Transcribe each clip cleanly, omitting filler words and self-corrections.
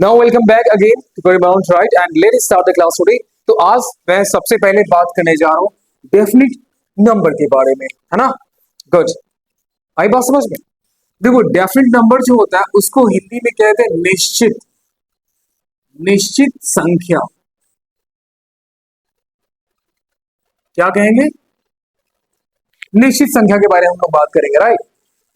Now welcome back again to Paramount right and let's start the class today. तो आज मैं सबसे पहले बात करने जा रहा हूँ डेफिनिट नंबर के बारे में, है ना। गुड, आई बात समझ में। देखो, डेफिनिट नंबर जो होता है उसको हिंदी में कहते हैं निश्चित निश्चित संख्या। क्या कहेंगे? निश्चित संख्या के बारे में हम लोग बात करेंगे, राइट।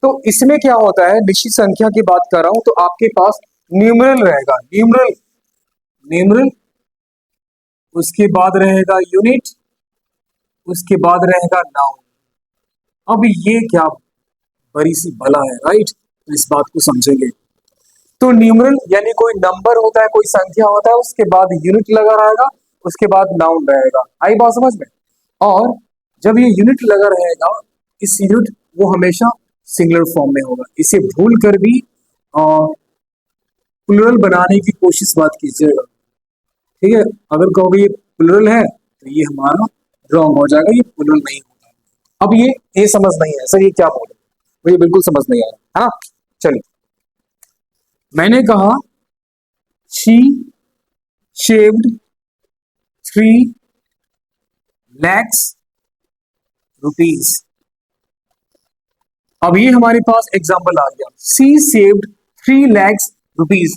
तो इसमें क्या होता है, निश्चित संख्या की बात कर रहा हूं तो आपके पास न्यूमरल रहेगा, न्यूमरल न्यूमरल, उसके बाद रहेगा यूनिट, उसके बाद रहेगा नाउन। अब ये क्या बड़ी सी बला है, राइट। तो इस बात को समझेंगे। तो न्यूमरल यानी कोई नंबर होता है, कोई संख्या होता है, उसके बाद यूनिट लगा रहेगा, उसके बाद नाउन रहेगा। आई बात समझ में। और जब ये यूनिट लगा रहेगा, इस यूनिट वो हमेशा सिंगुलर फॉर्म में होगा। इसे भूल कर भी प्लूरल बनाने की कोशिश मत कीजिएगा, ठीक है। अगर कहोगे ये प्लूरल है तो ये हमारा रॉन्ग हो जाएगा, ये प्लूरल नहीं होता। अब ये समझ नहीं है सर, ये क्या बोले, मुझे बिल्कुल समझ नहीं आ रहा, हाँ। चलिए, मैंने कहा शी शेव्ड 3 lakhs rupees। अब ये हमारे पास एग्जाम्पल आ गया, सी सेव्ड 3 lakhs rupees।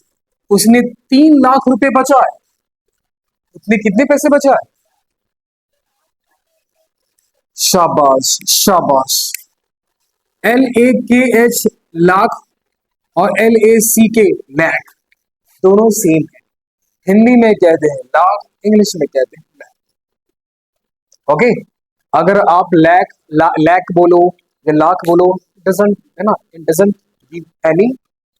उसने 3 लाख रुपए बचाए। उसने कितने पैसे बचाए? शाबाश शाबाश। LAKH लाख और LACK लैख दोनों सेम है। हिंदी में कहते हैं लाख, इंग्लिश में कहते हैं लैख। ओके, अगर आप लैख बोलो या लाख बोलो, डजंट, है ना, it doesn't give any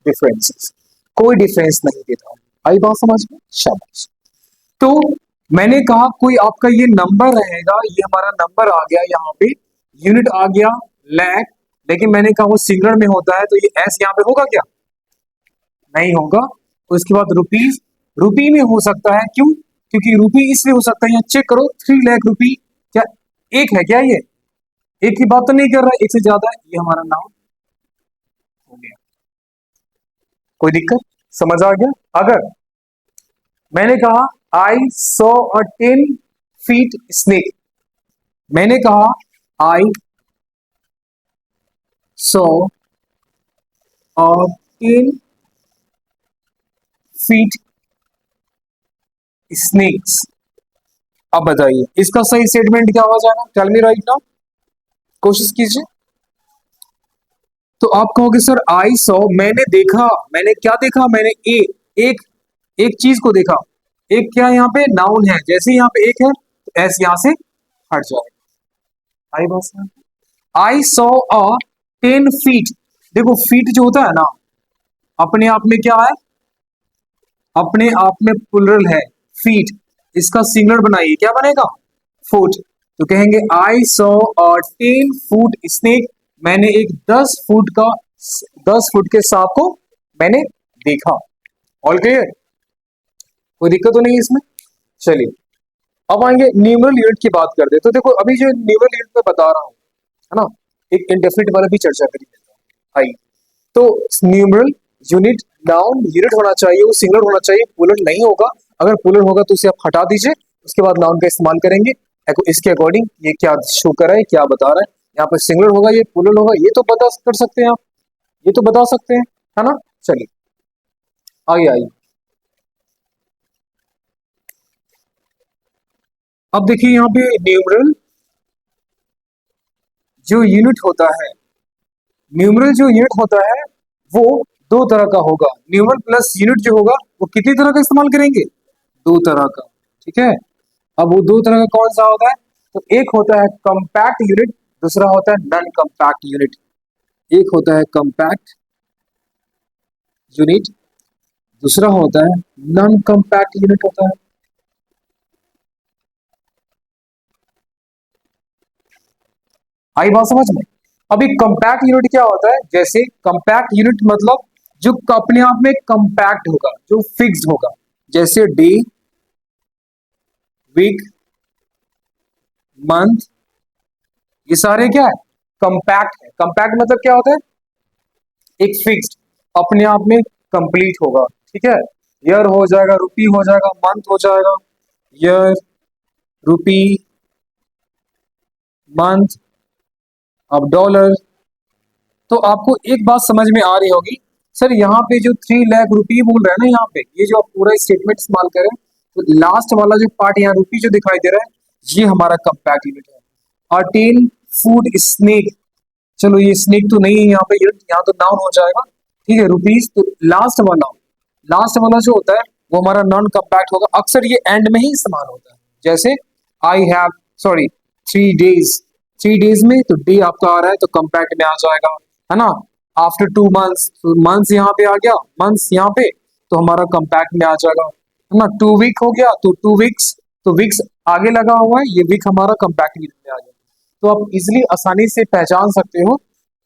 differences, कोई डिफरेंस नहीं देता। आई बात समझ में? शाबाश। तो मैंने कहा कोई आपका ये नंबर रहेगा, ये हमारा नंबर आ गया, यहाँ पे यूनिट आ गया लैख, लेकिन मैंने कहा वो सिंगुलर में होता है, तो ये एस यहाँ पे होगा क्या? नहीं होगा। उसके बाद रुपीज, रुपी में हो सकता है, क्यों? क्योंकि रुपी इसलिए हो सकता है, यहाँ चेक करो 3 लाख रुपी, क्या एक है क्या? ये एक की बात तो नहीं कर रहा है, एक से ज्यादा है। ये हमारा नाम हो गया। कोई दिक्कत? समझ आ गया? अगर मैंने कहा I saw a 10 feet snake, मैंने कहा I saw a 10 feet snakes. अब बताइए इसका सही स्टेटमेंट क्या हो जाएगा? टेल मी राइट नाउ, कोशिश कीजिए। तो आप कहोगे सर आई सॉ, मैंने देखा, मैंने क्या देखा? मैंने एक एक चीज को देखा। एक क्या यहाँ पे नाउन है, जैसे यहाँ पे एक है तो एस यहाँ से हट जाएगा। आई बस, आई सॉ अ 10 feet। देखो फीट जो होता है ना, अपने आप में क्या है? अपने आप में प्लुरल है फीट। इसका सिंगुलर बनाइए, क्या बनेगा? फुट। तो कहेंगे आई सॉ अ 10 foot स्नेक, मैंने एक 10 फुट के सांप को मैंने देखा। All clear? कोई दिक्कत तो नहीं है इसमें? चलिए, अब आएंगे न्यूमरल यूनिट की बात करते। तो देखो, अभी जो न्यूमरल यूनिट में बता रहा हूं, है ना, एक इंडेफिनिट वाला भी चर्चा करी। आई तो न्यूमरल यूनिट, नाउन यूनिट होना चाहिए, वो सिंगुलर होना चाहिए, प्लुरल नहीं होगा। अगर प्लुरल होगा तो उसे आप हटा दीजिए, उसके बाद नाउन का इस्तेमाल करेंगे इसके अकॉर्डिंग। ये क्या शो कर रहा है, क्या बता रहा है? यहाँ पर सिंगुलर होगा, ये प्लुरल होगा, ये तो बता कर सकते हैं आप, ये तो बता सकते हैं, है ना। चलिए आइए आइए, अब देखिए यहाँ पे न्यूमरल जो यूनिट होता है, न्यूमरल जो यूनिट होता है वो 2 तरह का होगा। न्यूमरल प्लस यूनिट जो होगा वो कितनी तरह का इस्तेमाल करेंगे? 2 तरह का, ठीक है। अब वो 2 तरह का कौन सा होता है? तो एक होता है कॉम्पैक्ट यूनिट, दूसरा होता है नॉन कॉम्पैक्ट यूनिट। एक होता है कॉम्पैक्ट यूनिट, दूसरा होता है नॉन कॉम्पैक्ट यूनिट होता है। आई बात समझ में? अभी कॉम्पैक्ट यूनिट क्या होता है? जैसे कॉम्पैक्ट यूनिट मतलब जो अपने आप में कॉम्पैक्ट होगा, जो फिक्स्ड होगा, जैसे डे, वीक, मंथ, ये सारे क्या है? कॉम्पैक्ट है। कॉम्पैक्ट मतलब क्या होता है? एक फिक्स्ड, अपने आप में कंप्लीट होगा, ठीक है। ईयर हो जाएगा, रुपी हो जाएगा, मंथ हो जाएगा, ईयर, रुपी, मंथ, अब डॉलर। तो आपको एक बात समझ में आ रही होगी, सर यहाँ पे जो 3 लाख रुपी बोल रहे हैं ना, यहाँ पे ये जो आप पूरा स्टेटमेंट इस्तेमाल करें, तो लास्ट वाला जो पार्ट यहाँ रुपी जो दिखाई दे रहा है, ये हमारा कंपैक्ट यूनिट है। 18 फूड स्नेक, चलो ये स्नेक तो नहीं है यहाँ पे, यहाँ तो नाउन हो जाएगा, ठीक है। रुपीज, तो लास्ट वाला जो होता है वो हमारा नॉन कंपैक्ट होगा। अक्सर ये एंड में ही इस्तेमाल होता है, जैसे I have, sorry, 3 days, 3 days में तो डे आपका आ रहा है तो कंपैक्ट में आ जाएगा, है ना। आफ्टर 2 मंथ्स, तो मंथ्स यहाँ पे आ गया, मंथ्स यहाँ पे तो हमारा कंपैक्ट में आ जाएगा, है ना। 2 वीक हो गया तो 2 वीक्स, तो वीक्स आगे लगा हुआ है, ये वीक हमारा कंपैक्ट यूनिट में आ गया। तो आप इजिली आसानी से पहचान सकते हो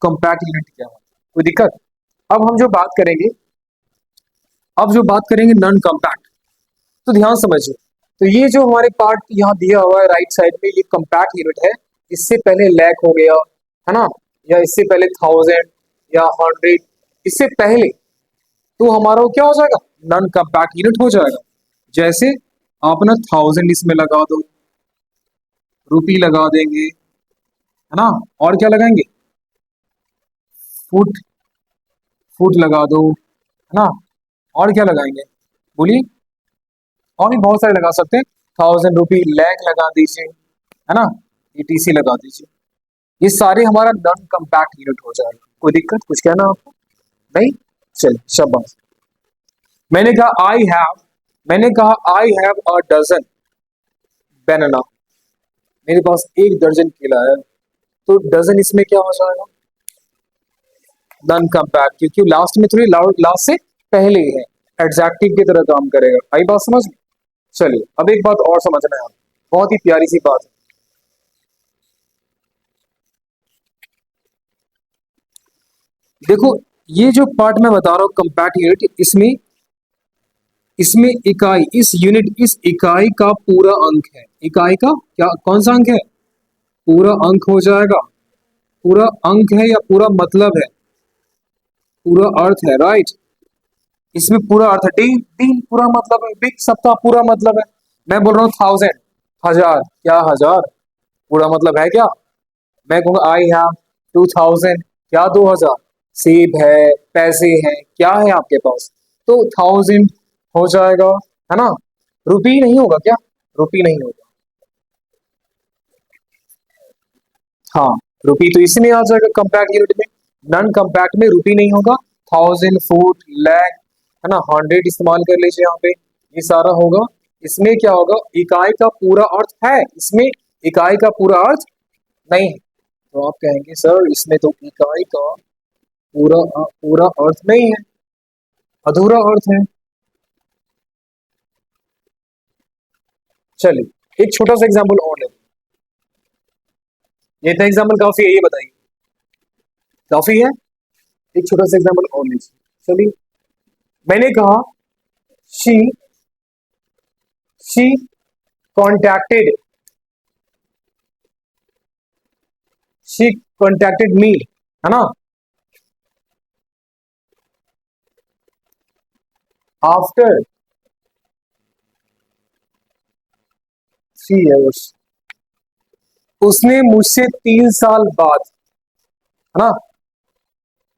कंपैक्ट यूनिट क्या है, कोई दिक्कत। अब हम जो बात करेंगे, अब जो बात करेंगे नॉन कंपैक्ट, तो ध्यान समझिए। तो ये जो हमारे पार्ट यहाँ दिया हुआ है राइट साइड में, ये कंपैक्ट यूनिट है। इससे पहले लैक हो गया, है ना, या इससे पहले 1000 या 100, इससे पहले तो हमारा वो क्या हो जाएगा, नॉन कंपैक्ट यूनिट हो जाएगा। जैसे आप ना 1000 इसमें लगा दो, रुपी लगा देंगे, है ना, और क्या लगाएंगे, फुट, फुट लगा दो, है ना, और क्या लगाएंगे, बोलिए। और भी बहुत सारे लगा सकते हैं, 1000 रुपी, लैक लगा दीजिए, है ना, ETC लगा दीजिए। ये सारे हमारा नॉन कंपैक्ट यूनिट हो जाएगा। कोई दिक्कत, कुछ कहना आपको, नहीं, चलिए शाबाश। मैंने कहा आई हैव, मैंने कहा आई हैव अ डजन बनाना, मेरे पास 1 दर्जन केला है, तो डजन इसमें क्या हो जाएगा, नॉन कंपैक्ट, क्योंकि लास्ट में थोड़ी, लास्ट से पहले है, एडजेक्टिव की तरह काम करेगा। आई बात समझ में? चलिए अब एक बात और समझना है, बहुत ही प्यारी सी बात है। देखो, ये जो पार्ट मैं बता रहा हूँ कंपैक्ट यूनिट, इसमें इसमें इकाई, इस यूनिट, इस इकाई का पूरा अंक है। इकाई का क्या, कौन सा अंक है, पूरा अंक हो जाएगा। पूरा अंक है या पूरा मतलब है, पूरा अर्थ है, राइट। इसमें पूरा अर्थ है, दिन, दिन पूरा मतलब है, वीक सप्ताह पूरा मतलब है। मैं बोल रहा हूँ 1000, हजार, क्या हजार पूरा मतलब है क्या। मैं कहूँगा आई हैव 2000, क्या 2000, सेब है, पैसे हैं, क्या है आपके पास, तो 1000 हो जाएगा, है ना। रुपी नहीं होगा क्या, रुपी नहीं होगा, हाँ, रुपी तो इसमें आ जाएगा कंपैक्ट यूनिट में। नॉन कंपैक्ट में रुपी नहीं होगा। 1000, फुट, लैख, है ना, 100 इस्तेमाल कर लीजिए यहाँ पे, ये सारा होगा। इसमें क्या होगा, इकाई का पूरा अर्थ है, इसमें इकाई का पूरा अर्थ नहीं है। तो आप कहेंगे सर इसमें तो इकाई का पूरा अर्थ नहीं है, अधूरा अर्थ है। चलिए एक छोटा सा एग्जांपल और लेते हैं। ये था एग्जांपल, काफी है, ये बताइए, काफी है, एक छोटा सा एग्जांपल और लीजिए। चलिए, मैंने कहा she she contacted, she contacted me, है ना, आफ्टर 3 years, उसने मुझसे 3 साल बाद, है ना,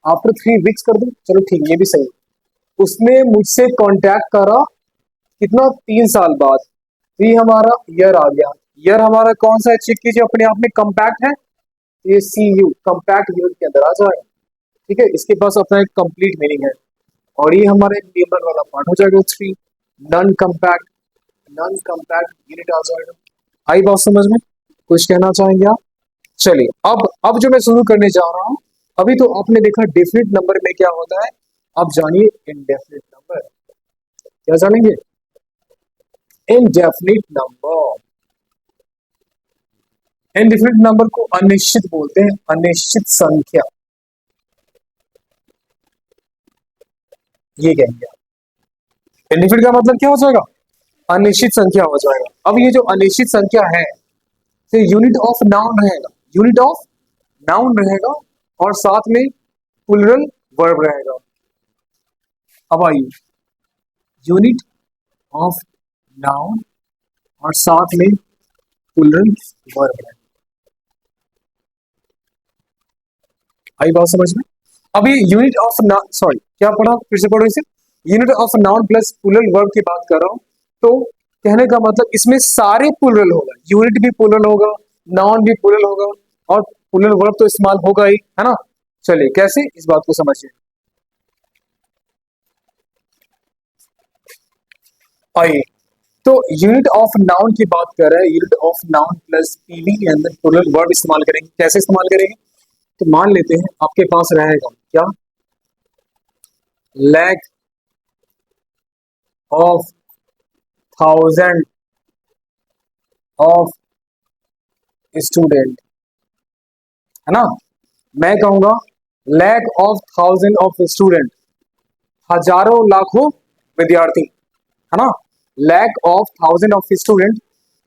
आफ्टर 3 वीक्स कर दो, चलो ठीक है, ये भी सही है। उसने मुझसे कांटेक्ट करा, कितना, 3 साल बाद, तो ये हमारा ईयर आ गया। ईयर हमारा कौन सा है, चेक कीजिए, अपने आप में कंपैक्ट है, ये CU कंपैक्ट यूनिट के अंदर आ जाएगा, ठीक है। इसके पास अपना एक कंप्लीट मीनिंग है, और ये हमारे टेबल वाला पार्ट हो जाएगा 3, non compact, non compact unit आ जाएगा। आई बात समझ में, कुछ कहना चाहेंगे आप? चलिए अब जो मैं शुरू करने जा रहा हूं, अभी तो आपने देखा डेफिनेट नंबर में क्या होता है, अब जानिए इनडेफिनेट नंबर, क्या जानेंगे, इनडेफिनेट नंबर। इनडेफिनेट नंबर को अनिश्चित बोलते हैं, अनिश्चित संख्या, ये कहेंगे। इनडेफिनेट का मतलब क्या हो जाएगा, अनिश्चित संख्या हो जाएगा। अब ये जो अनिश्चित संख्या है, तो यूनिट ऑफ नाउन रहेगा, यूनिट ऑफ नाउन रहेगा, और साथ में प्लूरल वर्ब रहेगा। अब आइए, यूनिट ऑफ नाउन और साथ में प्लूरल वर्ब है। आई बात समझ में? अभी यूनिट ऑफ नाउन, सॉरी क्या पढ़ा, फिर से पढ़ो इसे। Unit of noun plus plural verb की बात कर रहा हूं। तो कहने का मतलब इसमें सारे प्लूरल होगा, यूनिट भी प्लूरल होगा, नाउन भी प्लूरल होगा और प्लूरल वर्ब तो इस्तेमाल होगा ही, है ना। चलिए कैसे, इस बात को समझिए। आइए, तो यूनिट ऑफ नाउन की बात कर रहे हैं। Unit of noun plus PV के अंदर प्लूरल वर्ब इस्तेमाल करेंगे। कैसे इस्तेमाल करेंगे? तो मान लेते हैं आपके पास रहेगा क्या, lakh of thousand of student, है ना। मैं कहूंगा lakh of thousand of student, हजारों लाखों विद्यार्थी, है ना। Lakh of thousand of student.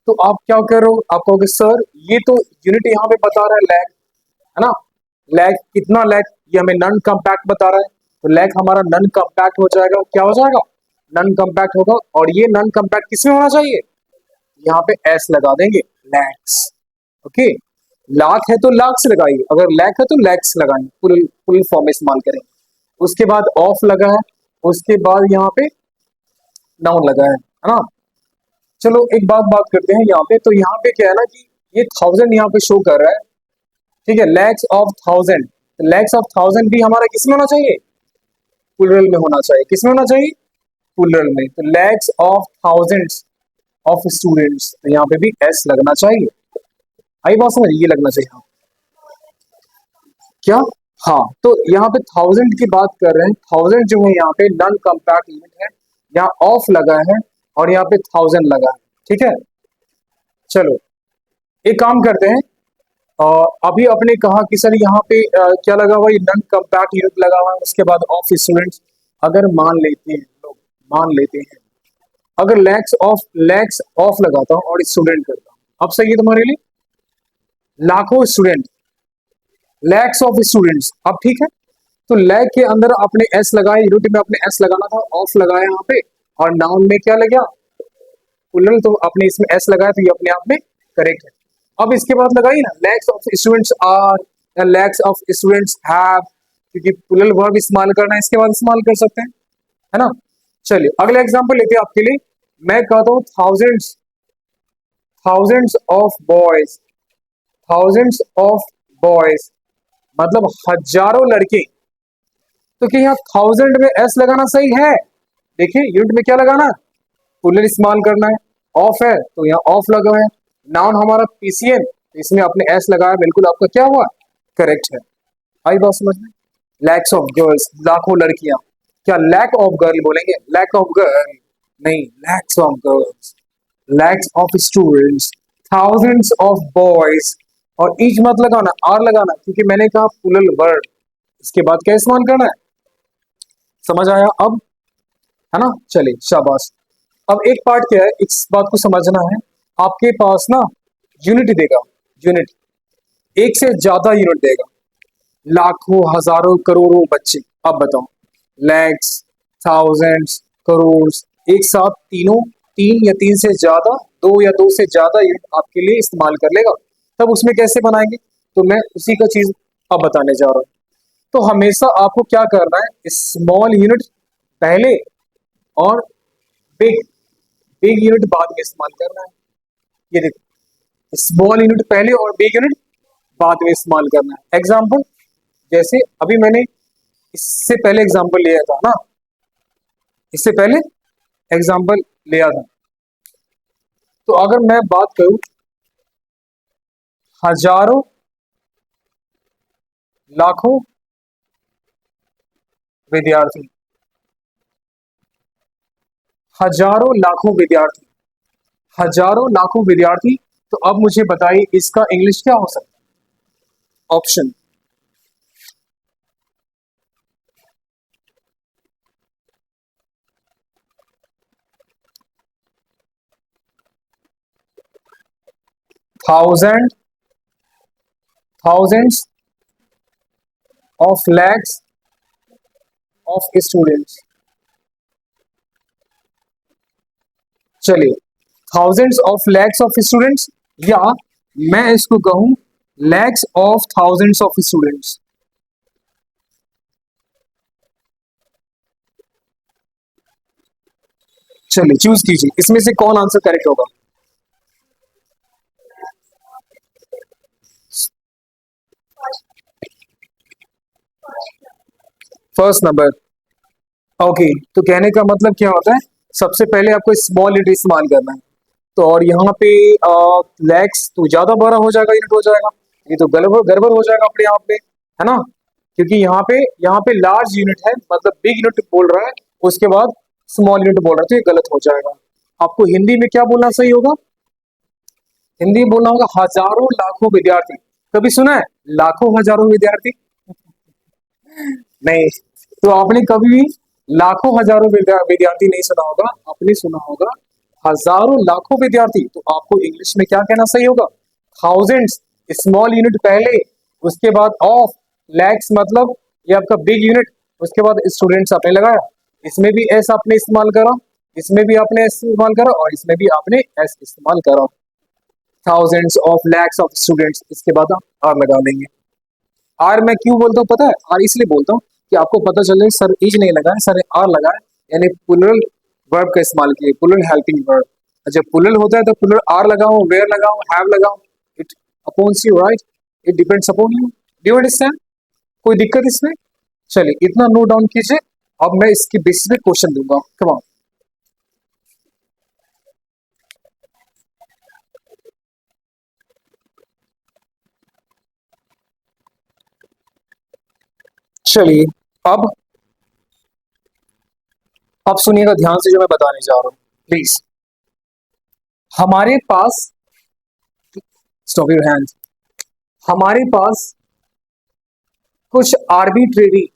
तो आप क्या कर रहे हो, आप कहोगे सर ये तो यूनिट यहाँ पे बता रहा है लैक, है ना। लैक कितना लैक, ये हमें नन कम्पैक्ट बता रहा है। तो लैक हमारा नन कम्पैक्ट हो जाएगा, क्या हो जाएगा, नन कम्पैक्ट होगा। और ये नन कम्पैक्ट किसमें होना चाहिए, यहाँ पे एस लगा देंगे, लैक्स। ओके, लाख है तो लाख से लगाइए, अगर लैक है तो लैक्स लगाएंगे, फुल फुल फॉर्म में इस्तेमाल करेंगे। उसके बाद ऑफ लगा है, उसके बाद यहाँ पे नाउन लगा है ना। चलो एक बात करते हैं यहाँ पे। तो यहाँ पे क्या है ना कि ये थाउजेंड यहाँ पे शो कर रहा है, ठीक है, lakhs of thousand. Lakhs of thousand भी हमारा किसमें होना चाहिए, प्लूरल में होना चाहिए। किसमें होना चाहिए, प्लूरल में। तो lakhs of thousands of students, तो यहाँ पे भी एस लगना चाहिए। आई बात समझ, ये लगना चाहिए हाँ। क्या, हाँ, तो यहाँ पे थाउजेंड की बात कर रहे हैं। थाउजेंड जो है यहाँ पे नॉन कॉम्पैक्ट यूनिट है, यहाँ ऑफ लगा है और यहाँ पे थाउजेंड लगा है, ठीक है। चलो एक काम करते हैं, अभी आपने कहा कि सर यहाँ पे क्या लगा हुआ, ये नॉन कॉम्पैक्ट यूनिट लगा हुआ है, उसके बाद ऑफ स्टूडेंट्स। अगर मान लेते हैं लोग, मान लेते हैं अगर लैक्स ऑफ लगाता हूँ और स्टूडेंट करता हूँ, अब सही है तुम्हारे लिए, लाखों स्टूडेंट, लैक्स ऑफ स्टूडेंट्स, अब ठीक है। तो लैक के अंदर आपने एस लगाया, यूनिट में आपने एस लगाना था, ऑफ लगाया यहाँ पे, और नाउन में क्या लगा, प्लूरल, तो आपने इसमें एस लगाया, तो ये अपने आप में करेक्ट है। अब इसके बाद लगाइए ना, लैक्स ऑफ स्टूडेंट्स आर या लैक्स ऑफ स्टूडेंट्स हैव, क्योंकि प्लूरल वर्ब इस्तेमाल करना है, इसके बाद इस्तेमाल कर सकते हैं, है ना। चलिए अगला एग्जांपल लेते हैं आपके लिए। मैं कहता हूँ thousands, thousands of boys, thousands of boys मतलब हजारों लड़के। तो क्या यहाँ थाउजेंड में एस लगाना सही है? देखिए यूनिट में क्या लगाना है, प्लूरल इस्तेमाल करना है। ऑफ है तो यहाँ ऑफ लगा है। नाउन हमारा पीसीएन, इसमें आपने एस लगाया, बिल्कुल आपका क्या हुआ, करेक्ट है। आई बात समझ में। लैक्स ऑफ गर्ल्स, लाखों लड़कियां, क्या लैक ऑफ गर्ल बोलेंगे, लैक ऑफ गर्ल नहीं, lakhs of girls, lakhs of students, thousands of boys. और ईच मत लगाना, आर लगाना, क्योंकि मैंने कहा प्लूरल वर्ड, इसके बाद क्या इस्तेमाल करना है, समझ आया अब, है ना। चलिए शाबाश। अब एक पार्ट क्या है, इस बात को समझना है। आपके पास ना यूनिट देगा, यूनिट एक से ज्यादा यूनिट देगा, लाखों हजारों करोड़ों बच्चे। अब बताओ, लैक्स, थाउजेंड्स, करोड़, एक साथ तीनों, तीन या तीन से ज्यादा, दो या दो से ज्यादा यूनिट आपके लिए इस्तेमाल कर लेगा। तब उसमें कैसे बनाएंगे, तो मैं उसी का चीज अब बताने जा रहा हूं। तो हमेशा आपको क्या करना है, स्मॉल यूनिट पहले और बिग बिग यूनिट बाद में इस्तेमाल करना है। ये देखो, स्मॉल यूनिट पहले और बिग यूनिट बाद में इस्तेमाल करना है। एग्जाम्पल, जैसे अभी मैंने इससे पहले एग्जाम्पल लिया था ना, इससे पहले एग्जाम्पल लिया था। तो अगर मैं बात करूं हजारों लाखों विद्यार्थी, हजारों लाखों विद्यार्थी, हजारों लाखों विद्यार्थी। तो अब मुझे बताइए इसका इंग्लिश क्या हो सकता है, option, thousand, thousands of lakhs of students. चलिए, thousands of lakhs of students, या मैं इसको कहूं lakhs of thousands of students. चलिए चूज कीजिए, इसमें से कौन आंसर करेक्ट होगा। First number. ओके, तो कहने का मतलब क्या होता है, सबसे पहले आपको स्मॉल यूनिट इस्तेमाल करना है। तो और यहाँ पे लैक्स तो ज्यादा बड़ा हो जाएगा, यूनिट हो जाएगा, ये तो गड़बड़ गड़बड़ हो जाएगा अपने आप पे, है ना। क्योंकि यहाँ पे लार्ज यूनिट है, मतलब बिग यूनिट बोल रहा है, उसके बाद स्मॉल यूनिट बोल रहा है, तो ये गलत हो जाएगा। आपको हिंदी में क्या बोलना सही होगा, हिंदी में बोलना होगा हजारों लाखों विद्यार्थी। कभी सुना है लाखों हजारों विद्यार्थी? नहीं। तो आपने कभी भी लाखों हजारों विद्यार्थी नहीं सुना होगा, आपने सुना होगा हजारों लाखों विद्यार्थी। तो आपको इंग्लिश में क्या कहना सही होगा, थाउजेंड्स, स्मॉल यूनिट पहले, उसके बाद ऑफ, लैक्स मतलब ये आपका बिग यूनिट, उसके बाद स्टूडेंट्स आपने लगाया, इसमें भी एस आपने इस्तेमाल करा, इसमें भी आपने एस इस्तेमाल करा, और इसमें भी आपने एस इस्तेमाल करा। Thousands of lakhs of students, इसके बाद आप आर लगा देंगे। आर मैं क्यों बोलता हूँ पता है, आर इसलिए बोलता हूँ कि आपको पता चले सर इज नहीं लगा है, सर आर लगा है, यानी प्लुरल वर्ब का इस्तेमाल किए, प्लुरल हेल्पिंग वर्ब। जब प्लुरल होता है तो प्लुरल आर लगाओ, वेयर लगाओ, हैव लगाओ, it upons you, right, it depends upon you. Do you understand? कोई दिक्कत इसमें? चलिए इतना नोट डाउन कीजिए, अब मैं इसके बेसिस पे क्वेश्चन दूंगा, कम ऑन। चलिए, अब अब सुनिएगा ध्यान से जो मैं बताने जा रहा हूँ, प्लीज। हमारे पास, स्टॉप योर हैंड, हमारे पास कुछ आर्बिट्रेरी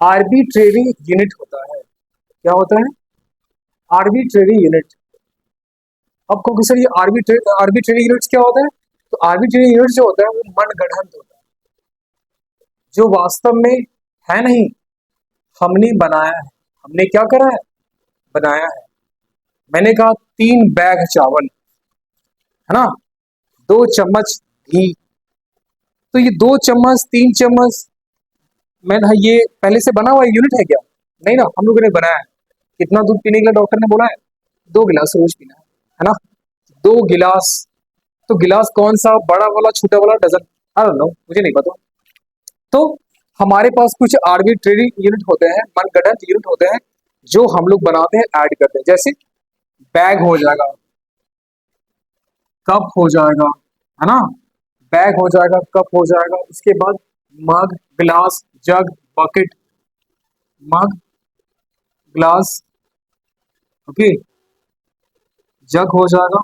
आर्बिट्रेरी यूनिट होता है। क्या होता है? Arbitrary unit. अब कहोगे सर ये आर्बिट्रेरी यूनिट्स क्या होता है? तो आर्बिट्रेरी यूनिट जो होता है वो मनगढ़ंत होता है, जो वास्तव में है नहीं, हमने बनाया है। हमने क्या करा है? बनाया है। मैंने कहा 3 बैग चावल, है ना, 2 चम्मच घी, तो ये 2 चम्मच 3 चम्मच, मैं ये पहले से बना हुआ यूनिट है क्या? नहीं ना, हम लोगों ने बनाया है। कितना दूध पीने के लिए डॉक्टर ने बोला है? 2 गिलास रोज पीना है ना, 2 गिलास। तो गिलास कौन सा, बड़ा वाला छोटा वाला, डजन, आई डोंट नो, मुझे नहीं पता। तो हमारे पास कुछ आर्बिट्रेरी यूनिट होते हैं, मनगढ़ंत यूनिट होते हैं, जो हम लोग बनाते हैं, ऐड करते हैं। जैसे बैग हो जाएगा, कप हो जाएगा, है ना, बैग हो जाएगा, कप हो जाएगा, उसके बाद मग, ग्लास, जग, बकेट, मग, ग्लास, ओके, जग हो जाएगा,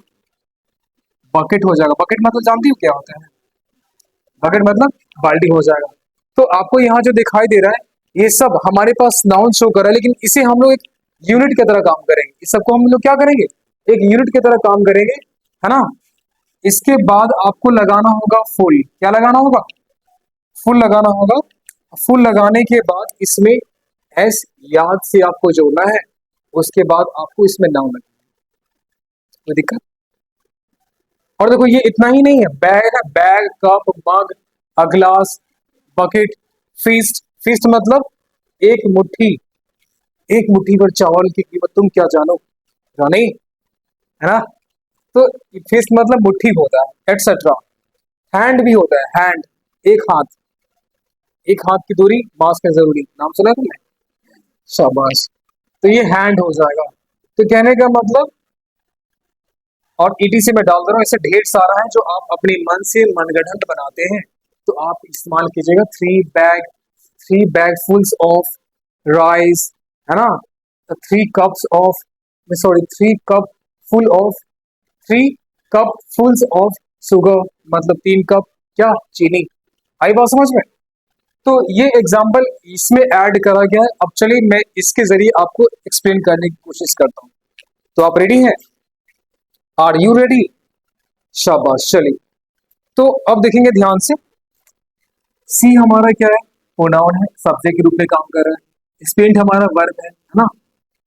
बकेट हो जाएगा। बकेट मतलब जानती हो क्या होता है? बकेट मतलब बाल्टी हो जाएगा। तो आपको यहाँ जो दिखाई दे रहा है ये सब हमारे पास नाउन शो कर रहा है, लेकिन इसे हम लोग एक यूनिट की तरह काम करेंगे। इस सबको हम लोग क्या करेंगे, एक यूनिट की तरह काम करेंगे, है ना। इसके बाद आपको लगाना होगा फुल। क्या लगाना होगा? फुल लगाना होगा। फुल लगाने के बाद इसमें एस याद से आपको जोड़ना है, उसके बाद आपको इसमें नाउन लगना है। कोई दिक्कत? और देखो ये इतना ही नहीं है, बैग है, बैग, कप, मग, ग्लास, बकेट, फीस्ट। फीस्ट मतलब एक मुट्ठी, एक मुट्ठी भर चावल की कीमत तुम क्या जानो, जाने, है ना। तो फीस्ट मतलब मुट्ठी होता है, एटसेट्रा। हैंड भी होता है, हैंड, एक हाथ, एक हाथ की दूरी मास्क में जरूरी, नाम सुना है तुमने? शाबाश। तो ये हैंड हो जाएगा। तो कहने का मतलब, और ईटी से मैं डाल दे रहा हूँ, ऐसे ढेर सारा है जो आप अपने मन से मनगढ़ंत बनाते हैं। तो आप इस्तेमाल कीजिएगा 3 बैग फुल्स ऑफ राइस, है ना, 3 cups of, sorry 3 cup full of, 3 cup fulls of sugar, मतलब 3 कप क्या, चीनी। आई बात समझ में? तो ये एग्जाम्पल इसमें ऐड करा गया है। अब चलिए मैं इसके जरिए आपको एक्सप्लेन करने की कोशिश करता हूँ। तो आप रेडी हैं? Are you ready? शाबाश। चलिए, तो अब देखेंगे ध्यान से। सी हमारा क्या है? प्रोनाउन है, सब्जेक्ट के रूप में काम कर रहा है। स्पेंट हमारा वर्ब है ना,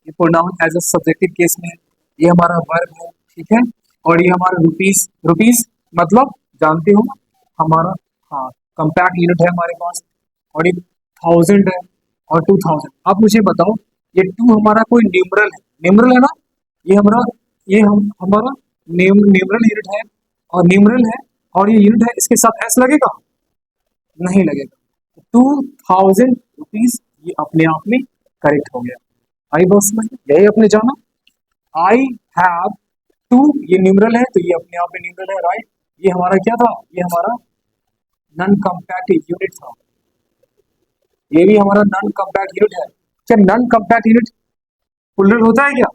ये pronoun as a subjective case में है। ये हमारा वर्ब है, ठीक है। और ये हमारा रुपीस, रुपीस मतलब जानते हो हमारा, हाँ, कंपैक्ट यूनिट है हमारे पास। और ये थाउजेंड है और 2000। अब मुझे बताओ, ये टू हमारा कोई न्यूमरल है, न्यूमरल है ना, ये हमारा, ये हम हमारा न्यूमरल यूनिट है और न्यूमरल है और ये यूनिट है, इसके साथ एस लगेगा, नहीं लगेगा। 2000 रुपीज, ये अपने आप में करेक्ट हो गया। आई बस में यही अपने जाना, आई हैव टू, ये न्यूमरल है तो ये अपने आप में न्यूमरल है, राइट। ये हमारा क्या था, ये हमारा नॉन कॉम्पैक्ट यूनिट था, ये भी हमारा नॉन कॉम्पैक्ट यूनिट है। क्या नॉन कॉम्पैक्ट यूनिट प्लूरल होता है क्या?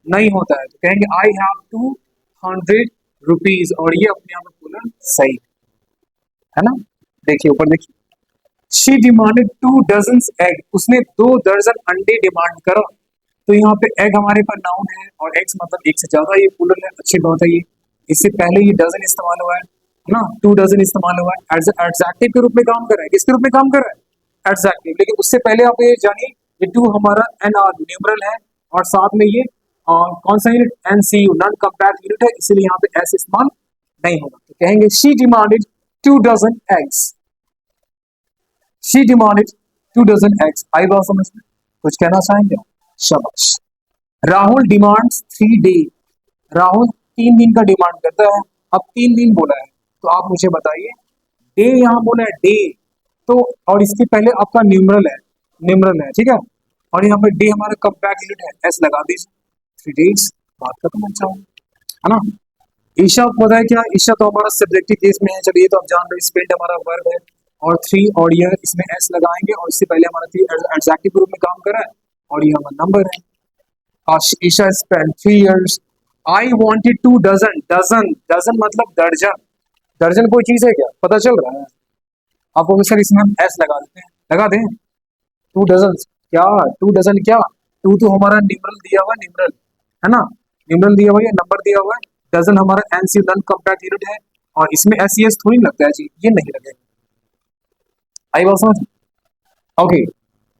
नहीं होता है, तो कहेंगे आई हैव 200 रुपीज, और ये अपने आप में प्लूरल सही है ना। देखिए ऊपर देखिए, शी डिमांडेड 2 डजन एग, उसने 2 दर्जन अंडे डिमांड करा। तो यहाँ पे एग हमारे पास नाउन है और एग्स मतलब एक से ज्यादा, ये प्लूरल है, अच्छी बात है। ये इससे पहले ये डजन इस्तेमाल हुआ है ना, 2 डजन इस्तेमाल हुआ है, एडजेक्टिव के रूप में काम कर रहा है, किसके रूप में काम कर रहा है, एडजेक्टिव। लेकिन उससे पहले आप ये जानिए, ये टू हमारा एन आर न्यूमरल है और साथ में ये कौन सा unit, NCU non compact unit है, इसलिए यहाँ पे एस इस्तेमाल नहीं होगा। तो कहेंगे she demanded 2 dozen eggs, she demanded 2 dozen eggs. आई बात समझ में, कुछ कहना चाहेंगे? शाबाश। राहुल डिमांड्स 3 डे, राहुल 3 दिन का डिमांड करता है। अब 3 दिन बोला है, तो आप मुझे बताइए, डे यहाँ बोला है डे, तो और इसके पहले आपका न्यूमरल है, न्यूमरल है, ठीक है। और यहाँ पे डे हमारा कंपैक्ट यूनिट है, एस लगा दीजिए, 3 डेज, बात खत्म, अच्छा है ना। ईशा को पता है क्या, ईशा तो हमारा सब्जेक्टिव केस में है, चलिए तो आप जान रहे, स्पेंड हमारा वर्ब है और 3 और ये इसमें एस लगाएंगे, और इससे पहले हमारा 3 एडजेक्टिव रूप में काम कर रहा है और ये हमारा नंबर है। Isha spend 3 years। I wanted 2 dozen, dozen, dozen मतलब दर्जन, दर्जन कोई चीज है क्या, पता चल रहा है आपको? सर इसमें हम एस लगा देते हैं, लगा दें 2 डजन, क्या 2 डजन क्या, टू तो हमारा न्यूमरल दिया हुआ है, न्यूमरल है ना, न्यूमरल दिया हुआ है, नंबर दिया हुआ है, डजन हमारा एनसी नॉन कंपैक्ट यूनिट है और इसमें एस एस थोड़ी लगता है जी, ये नहीं लगेगा। आई बात समझ? ओके,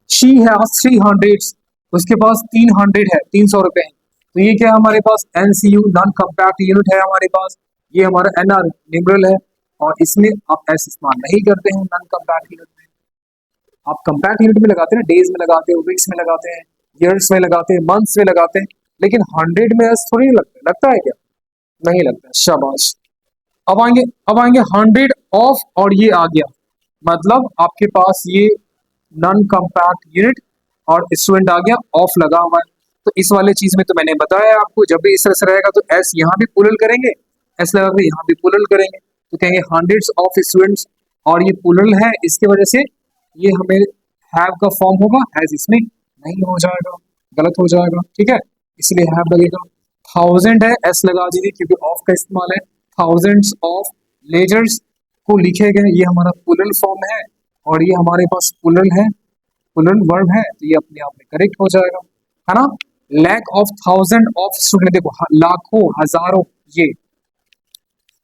शी हैज 300, उसके पास 300 है, 300 रुपए है, तो ये क्या है हमारे पास, एनसीयू नॉन कंपैक्ट यूनिट है हमारे पास, ये हमारा एनआर न्यूमरल है और इसमें आप एस इस्तेमाल नहीं करते हैं नॉन कंपैक्ट यूनिट में। आप कंपैक्ट यूनिट में लगाते हैं, डेज में लगाते हैं, वीक्स में लगाते हैं, ईयर्स में लगाते हैं, मंथ्स में लगाते हैं, लेकिन 100 में एस थोड़ी लगता है, लगता है क्या? नहीं लगता है, शाबाश। अब आएंगे, अब आएंगे 100 ऑफ, और ये आ गया, मतलब आपके पास ये नॉन कंपैक्ट यूनिट और स्टूडेंट आ गया, ऑफ लगा हुआ है। तो इस वाले चीज में तो मैंने बताया आपको, जब भी इस तरह से रहेगा तो एस यहाँ भी पुलल करेंगे, एस लगा के यहाँ भी पुलल करेंगे, तो कहेंगे 100 ऑफ स्टूडेंट्स, और ये पुलल है, इसकी वजह से ये हमें हैव का फॉर्म होगा, हैज इसमें नहीं हो जाएगा, गलत हो जाएगा, ठीक है, इसलिए हैव लगेगा। 1000 है, एस लगा दीजिए क्योंकि ऑफ का इस्तेमाल है। थाउजेंड्स ऑफ लेजर्स को लिखे गए, ये हमारा पुलल फॉर्म है और ये हमारे पास पुलल है, पुलल वर्ब है, तो ये अपने आप में करेक्ट हो जाएगा, है ना। लैक ऑफ 1000 ऑफ स्टूडेंट, देखो लाखों हजारों, ये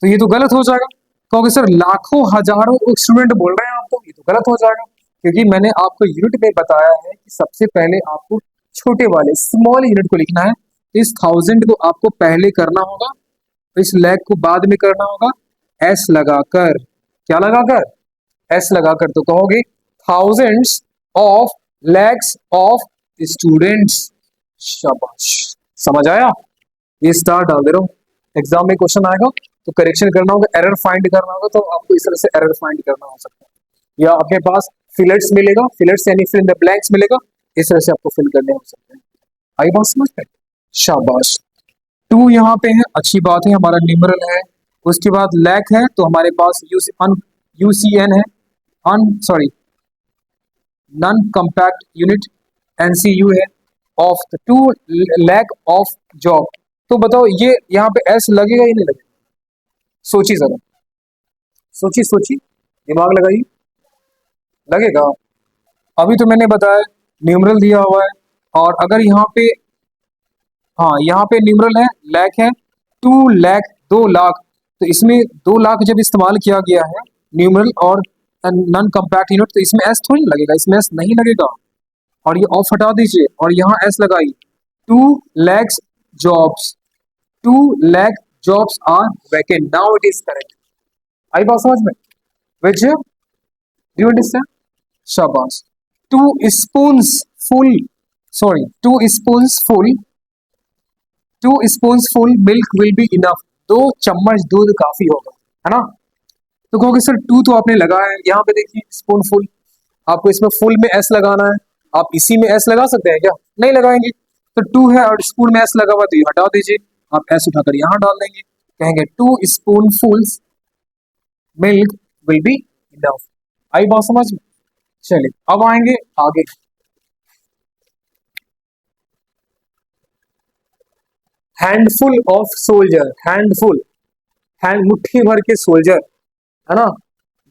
तो ये तो गलत हो जाएगा, क्योंकि सर लाखों हजारों स्टूडेंट बोल रहे हैं आप, तो ये तो गलत हो जाएगा, क्योंकि मैंने आपको यूनिट में बताया है कि सबसे पहले आपको छोटे वाले स्मॉल यूनिट को लिखना है। इस 1000 को आपको पहले करना होगा, इस लैक को बाद में करना होगा, एस लगाकर, क्या लगाकर, एस लगाकर, तो कहोगे thousands of lakhs of students. शाबाश, समझ आया? ये स्टार डाल दे रहा हूं, एग्जाम में क्वेश्चन आएगा तो करेक्शन करना होगा, एरर फाइंड करना होगा, तो आपको इस तरह से एरर फाइंड करना हो सकता है, या अपने पास फिलर्स मिलेगा, फिलर्स यानी फिल इन द ब्लैंक्स मिलेगा, इस तरह से आपको फिल करने हो सकते हैं। आई बात समझ में? शाबाश। 2 यहाँ पे है, अच्छी बात है, हमारा न्यूमरल है, उसके बाद लैक है, तो हमारे पास यूसीएन है, sorry non compact unit, NCU है, of the 2 lakh of job. तो बताओ ये यहाँ पे एस लगेगा या नहीं लगेगा? सोचिए जरा, सोचिए सोचिए, दिमाग लगाइए, लगेगा? अभी तो मैंने बताया न्यूमरल दिया हुआ है, और अगर यहाँ पे, हाँ यहाँ पे न्यूमरल है, लैक है, 2 लाख, 2 लाख, तो इसमें 2 लाख जब इस्तेमाल किया गया है न्यूमरल और नॉन कंपैक्ट यूनिट, तो इसमें एस थोड़ी लगेगा, इसमें एस नहीं लगेगा, और ये ऑफ हटा दीजिए और यहाँ एस लगाइए, 2 lakhs jobs, 2 lakh jobs are vacant. Now it is correct. आई बात समझ में? Which do you understand? शाबाश. 2 spoons full. Sorry, 2 spoons full. 2 spoons full milk will be enough. 2 चम्मच दूध काफी होगा, है ना? तो कहोगे सर टू तो आपने लगाया है, यहाँ पे देखिए स्पून फुल, आपको इसमें फुल में एस लगाना है, आप इसी में एस लगा सकते हैं क्या? नहीं लगाएंगे। तो टू है और स्पून में एस लगा हुआ तो ये हटा दीजिए, आप एस उठाकर यहाँ डाल देंगे, कहेंगे 2 spoonfuls milk will be enough. आई बात समझ में? चलिए अब आएंगे आगे। Handful of soldier, handful, hand मुट्ठी भर के सोल्जर, है ना,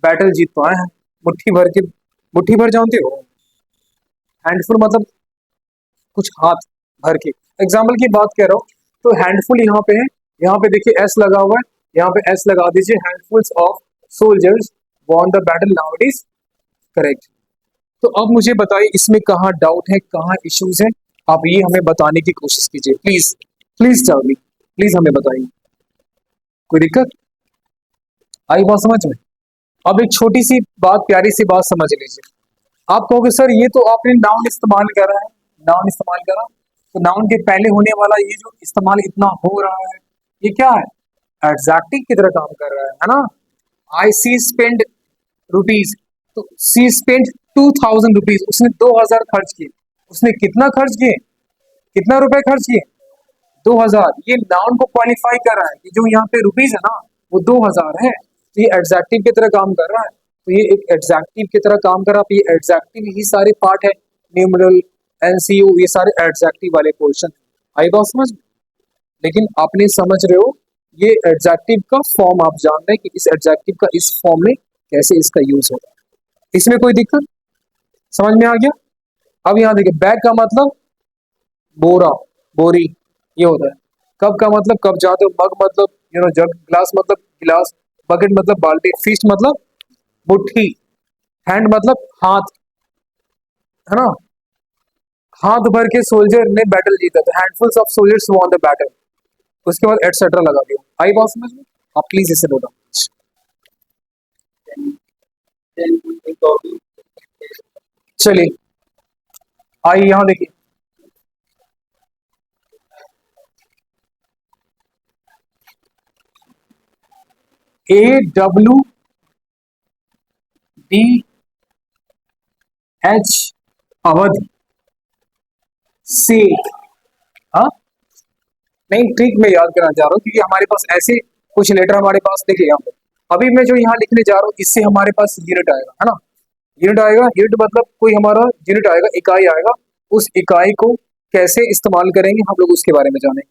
बैटल जीत पाए हैं। मुट्ठी भर के, मुट्ठी भर जानते हो? हैंडफुल मतलब कुछ हाथ भर के। एग्जाम्पल की बात कर रहा हूँ, तो हैंडफुल यहाँ पे है, यहाँ पे देखिए एस लगा हुआ है, यहाँ पे एस लगा दीजिए, handfuls of soldiers won the battle, now it is correct. तो अब मुझे बताइए इसमें कहाँ डाउट है, कहाँ इश्यूज है, आप ये हमें बताने की कोशिश कीजिए please, please tell me, please हमें बताइए। कोई दिक्कत? आई बात समझ में? अब एक छोटी सी बात, प्यारी सी बात समझ लीजिए। आप कहोगे सर ये तो आपने नाउन इस्तेमाल करा है, नाउन इस्तेमाल करा, तो नाउन के पहले होने वाला ये जो इस्तेमाल इतना हो रहा है, ये क्या है? एडजेक्टिव की तरह काम कर रहा है ना? आई सी स्पेंड रुपीज, तो सी स्पेंड 2000 रुपीज, उसने 2000 खर्च किए। उसने कितना खर्च किए? कितना रुपए खर्च किए? 2000। ये नाउन को क्वालिफाई कर रहा है कि जो यहाँ पे रुपीज है ना वो 2000 है, तो ये एडजेक्टिव की तरह काम कर रहा है, तो ये एक एडजेक्टिव की तरह काम कर रहा है। ये एडजेक्टिव ही सारे पार्ट है, न्यूमरल, एनसीयू, ये सारे एडजेक्टिव वाले पोर्शन। आई बात समझ में? लेकिन आपने समझ रहे हो ये एडजेक्टिव का फॉर्म आप जान रहे हैं कि इस एडजेक्टिव का इस फॉर्म में कैसे इसका यूज होगा। इसमें कोई दिक्कत समझ में आ गया? अब यहाँ देखिए, बैग का मतलब बोरा, बोरी, ये होता है। कप का मतलब कप जाते हो, मग मतलब जग, ग्लास मतलब गिलास, बकेट मतलब बाल्टी, फिस्ट मतलब मुट्ठी, हैंड मतलब हाथ, है ना? हाथ भर के सोल्जर ने बैटल जीता, तो handfuls of soldiers won the battle, उसके बाद एटसेट्रा लगा दिया। आई बात समझ में? आप प्लीज इसे बोला। चलिए आइए यहाँ देखिए, AWDH अवध से, हाँ नहीं ट्रिक में याद करना चाह रहा हूँ क्योंकि हमारे पास ऐसे कुछ लेटर हमारे पास देखिए यहाँ पे, अभी मैं जो यहाँ लिखने जा रहा हूँ इससे हमारे पास यूनिट आएगा, है ना? यूनिट आएगा, यूनिट मतलब कोई हमारा यूनिट आएगा, इकाई आएगा, उस इकाई को कैसे इस्तेमाल करेंगे हम लोग उसके बारे में जानेंगे।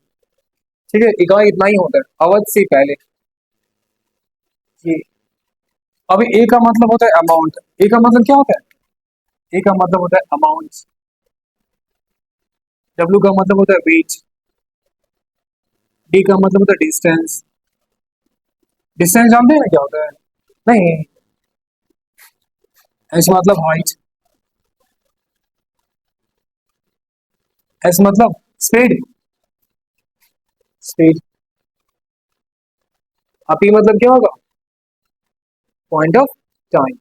ठीक है, इकाई इतना ही होता है अवध से पहले। ये अभी ए का मतलब होता है अमाउंट, ए का मतलब क्या होता है? ए का मतलब होता है अमाउंट, डब्ल्यू का मतलब होता है वेट, डी का मतलब होता है डिस्टेंस। डिस्टेंस जानते हैं क्या होता है? नहीं। एस मतलब हाइट, एस मतलब स्पीड, स्पीड। अब पी मतलब क्या होगा? Point of time.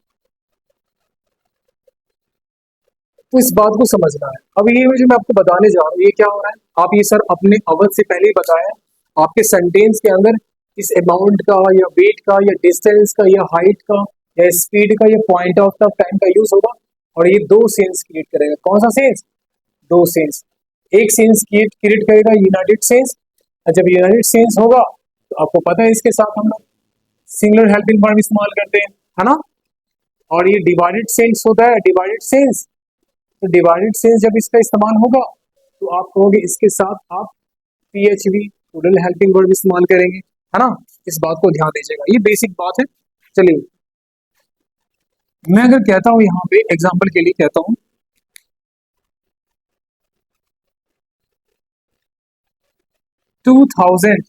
तो इस बात को समझना है। अब ये जो मैं आपको बताने जा रहा हूँ ये क्या हो रहा है, आप ये सर अपने अवध से पहले ही बताया, आपके सेंटेंस के अंदर इस अमाउंट का या वेट का या डिस्टेंस का या हाइट का या स्पीड का या पॉइंट ऑफ टाइम का यूज होगा, और ये दो सेंस क्रिएट करेगा। कौन सा सेंस? दो सेंस। एक सेंस क्रिएट करेगा यूनाइटेड सेंस, और जब यूनाइटेड सेंस होगा तो आपको पता है इसके साथ हम लोग सिंगुलर हेल्पिंग वर्ब इस्तेमाल करते हैं, है ना? और ये डिवाइडेड सेंस होता है, डिवाइडेड सेंस। तो डिवाइडेड सेंस जब इसका इस्तेमाल होगा तो आप कहोगे इसके साथ आप पीएचवी टोटल हेल्पिंग वर्ब इस्तेमाल करेंगे, है ना? इस बात को ध्यान दीजिएगा, ये बेसिक बात है। चलिए मैं अगर कहता हूं यहाँ पे एग्जांपल के लिए कहता हूं 2000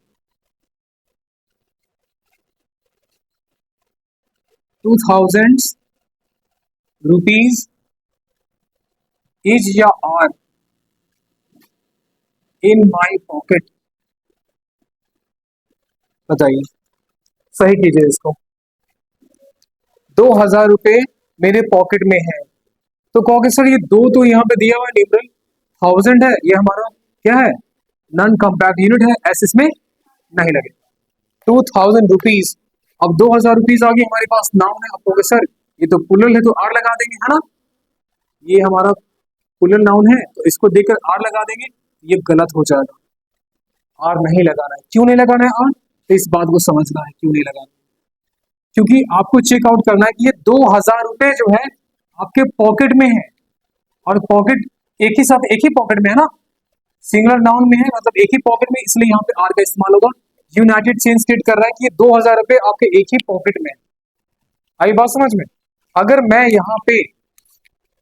रुपीज इज या आर इन माई पॉकेट, बताइए, सही कीजिए इसको। 2,000 रुपये मेरे पॉकेट में है, तो कहोगे सर ये दो तो यहाँ पे दिया हुआ है न्यूमरल, 1000 है, ये हमारा क्या है, नॉन कॉम्पैक्ट यूनिट है, एस इसमें नहीं लगे। 2000 रुपीज, अब 2000 रुपीज आ गई हमारे पास, नाउन है। अब कहोगे सर ये तो प्लूरल है तो आर लगा देंगे, है ना, ये हमारा प्लूरल नाउन है तो इसको देकर आर लगा देंगे, ये गलत हो जाएगा, आर नहीं लगाना है। क्यों नहीं लगाना है आर, तो इस बात को समझना है क्यों नहीं लगाना है। क्योंकि आपको चेकआउट करना है कि ये 2000 रुपये जो है आपके पॉकेट में है, और पॉकेट एक ही साथ एक ही पॉकेट में है ना, सिंगुलर नाउन में है, मतलब एक ही पॉकेट में, इसलिए यहाँ पे आर का इस्तेमाल होगा। यूनाइटेड चेन स्टेट कर रहा है कि ये 2000 रुपये आपके एक ही पॉकेट में है। आई बात समझ में। अगर मैं यहाँ पे,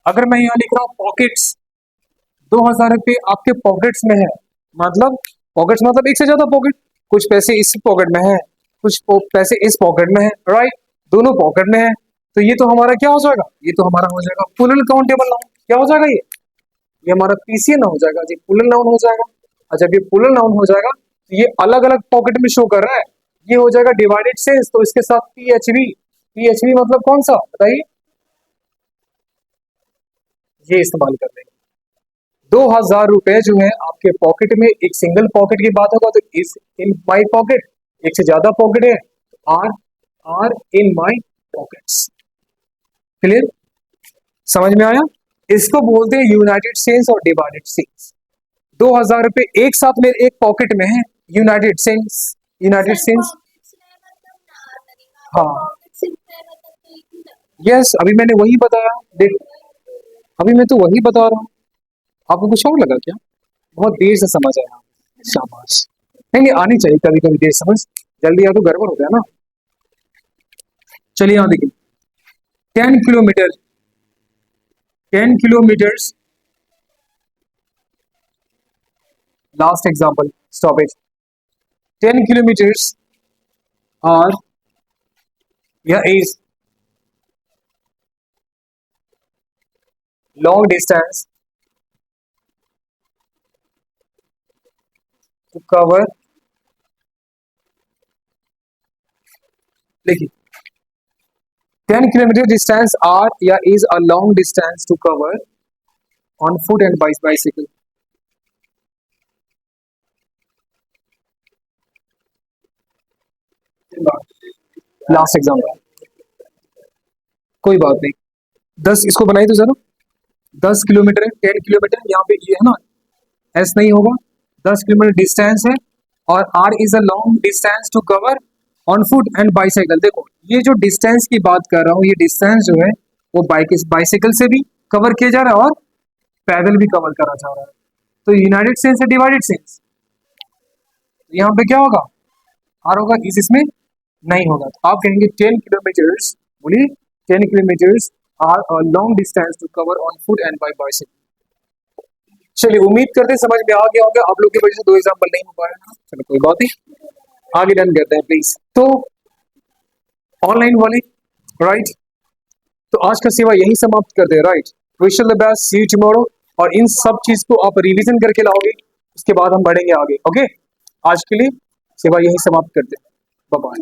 अगर मैं यहाँ लिख रहा हूँ पॉकेट्स, 2000 रुपये आपके पॉकेट्स में है, मतलब पॉकेट्स मतलब एक से ज्यादा पॉकेट, कुछ पैसे इस पॉकेट में है, कुछ पैसे इस पॉकेट में है, राइट, दोनों पॉकेट में है, तो ये तो हमारा क्या हो जाएगा, ये तो हमारा हो जाएगा प्लूरल काउंटेबल नाउन। क्या हो जाएगा ये हमारा पीसीएन हो जाएगा जी, प्लूरल नाउन हो जाएगा। और जब ये प्लूरल नाउन हो जाएगा तो ये अलग अलग पॉकेट में शो कर रहा है, ये हो जाएगा डिवाइडेड सेंस, तो इसके साथ पीएचवी, पीएचवी मतलब कौन सा बताइए, ये इस्तेमाल कर लेंगे। 2000 रुपये जो है आपके पॉकेट में, एक सिंगल पॉकेट की बात होगा तो इस इन माई पॉकेट, एक से ज्यादा पॉकेट है, are are in my pockets. Clear, समझ में आया। इसको बोलते हैं यूनाइटेड सेंस और डिवाइडेड सेंस। 2000 रुपये एक साथ मेरे एक पॉकेट में है, यूनाइटेड सेंस, यूनाइटेड सेंस। हाँ यस, अभी मैंने वही बताया, देख अभी मैं तो वही बता रहा हूँ, आपको कुछ और लगा क्या, बहुत देर से समझ आया, शाबाश। नहीं नहीं, आनी चाहिए कभी कभी देर समझ, जल्दी आ तो गड़बड़ हो गया ना। चलिए यहाँ देखिए, 10 kilometre, 10 kilometres, last example, stop it. 10 kilometres are या is long distance to cover, देखिए 10 किलोमीटर डिस्टेंस आर या is a long distance to cover on foot and by bicycle. Last example, कोई बात नहीं, 10 इसको बनाई तो जरा, 10 किलोमीटर है, 10 किलोमीटर, यहाँ पे ये है ना, एस नहीं होगा, 10 किलोमीटर डिस्टेंस है, और are is a long distance to cover on foot and bicycle. देखो ये जो डिस्टेंस की बात कर रहा हूँ, ये डिस्टेंस जो है वो बाइसाइकिल से भी कवर किया जा रहा है और पैदल भी कवर करा जा रहा है, तो यूनाइटेड सेंस है डिवाइडेड सेंस, यहाँ पे क्या होगा, आर होगा, इस इसमें नहीं होगा, तो आप कहेंगे 10 किलोमीटर्स, बोलिए 10 kilometres are a long distance to cover on foot and bi bicycle. चलिए उम्मीद करते हैं समझ में आ गया होगा, आप लोग की वजह से 2 एग्जाम्पल नहीं हो पाया, चलो कोई बात नहीं, आगे डन करते हैं प्लीज। तो ऑनलाइन वाली, राइट, तो आज का सेवा यही समाप्त करते हैं, right, wish you the best, see you tomorrow, और इन सब चीज को आप रिवीजन करके लाओगे, उसके बाद हम बढ़ेंगे आगे, ओके। आज के लिए सेवा यही समाप्त करते हैं, बाय बाय।